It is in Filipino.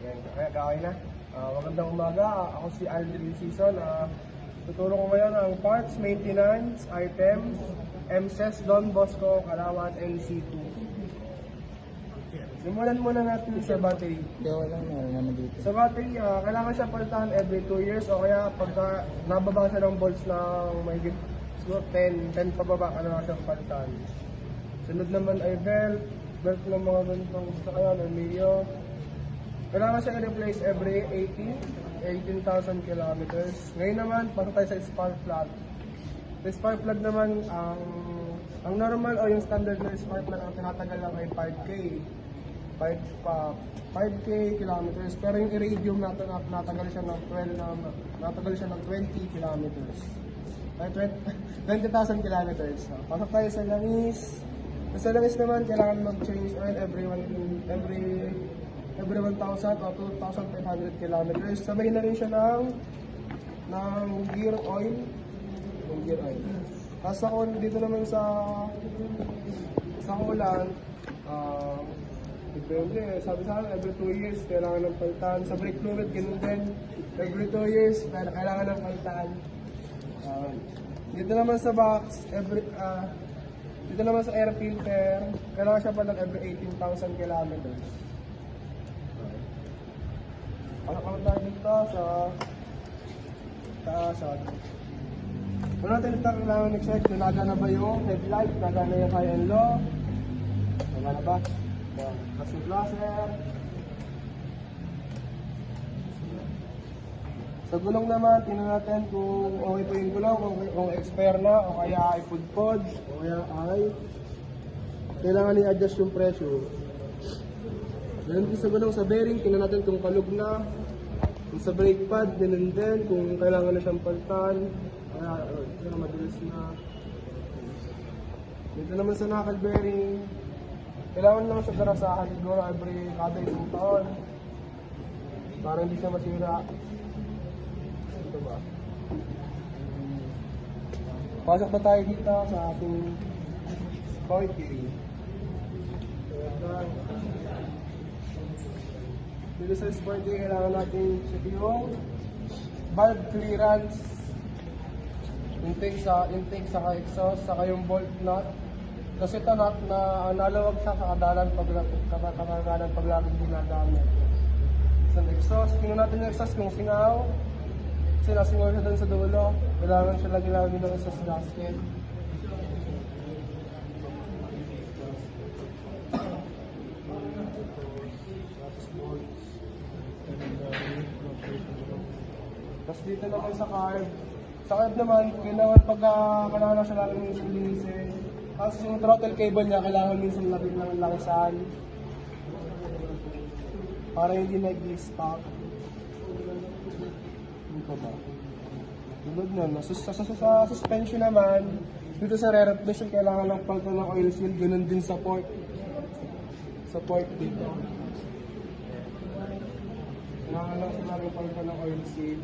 Yan, okay na. Magandang umaga. Ako si Aldrin Season. Tutulong ko ngayon ang parts, maintenance, items, MSES, Don Bosco, Kalawan, NC2. Simulan muna natin sa battery. Wala naman dito. Sa battery, kailangan siya palitan every 2 years o kaya pagka nababa siya ng volts ng mahigit 10 pababa ka na siyang palitan. Sunod naman ay belt ng mga ganitong sasakyan or Mio. Kailangan siya i-replace every 18,000 kilometers. Ngayon naman, pasok tayo sa spark plug. Sa spark plug naman, ang normal o yung standard na spark plug ang tinatagal lang ay 5K. 5K kilometers. Pero yung iridium natin, natagal siya ng 20 kilometers. 20,000 kilometers. Pasok tayo sa langis. Sa langis naman, kailangan mag-change oil every 1,000 o 2,500 kilometers. Sabay na rin siya ng gear oil. Tapos ako dito naman sa ulan, depende. Sabi sa akin, every 2 years kailangan ng palitan. Sa brake fluid, ganun din. Every 2 years, kailangan ng palitan. Dito naman sa box, dito naman sa air filter, kailangan siya pala every 18,000 kilometers. Palakang tayo dito sa taas. Una natin ito kailangan i-check kung nagana ba yung headlight, nagana yung high and low. Nagana ba? Kasi blaster. Sa gulong naman, tingnan natin kung okay po yung gulong, kung expire na, o kaya ay pudpod, o kaya ay kailangan i-adjust yung pressure. Ganun din sa gulong, sa bearing, tingnan natin kung kalug na. Kung sa brake pad, ganun din, kung kailangan na siyang palitan, kaya madalas na. Dito naman sa knuckle bearing, kailangan lang siya darasahan siguro kada isang taon para hindi siya masira. Ito ba? Pasok pa tayo dito sa ating coil. Dito sa sporty, kailangan natin check yung valve clearance, intake sa exhaust, saka yung bolt nut. Kasi ito nut na nalawag siya sa kadalan pag laging ginagamit. Sa exhaust, tingnan natin yung exhaust kung singaw. Kasi nasingaw siya dun sa dulo. Kailangan siya lagi ng exhaust gasket. Tapos dito naman sa carb. Sa carb naman, kailangan na siya lagi minsan linisin. Tapos yung throttle cable niya, kailangan minsan lakisan. Para hindi nag-stop. Dito ba? Tulad na. Sa suspension naman, dito sa re-replace, kailangan ng palitan ng oil seal. Ganun din sa port. Sa port dito. Kailangan lang sila rin palitan ng oil seal.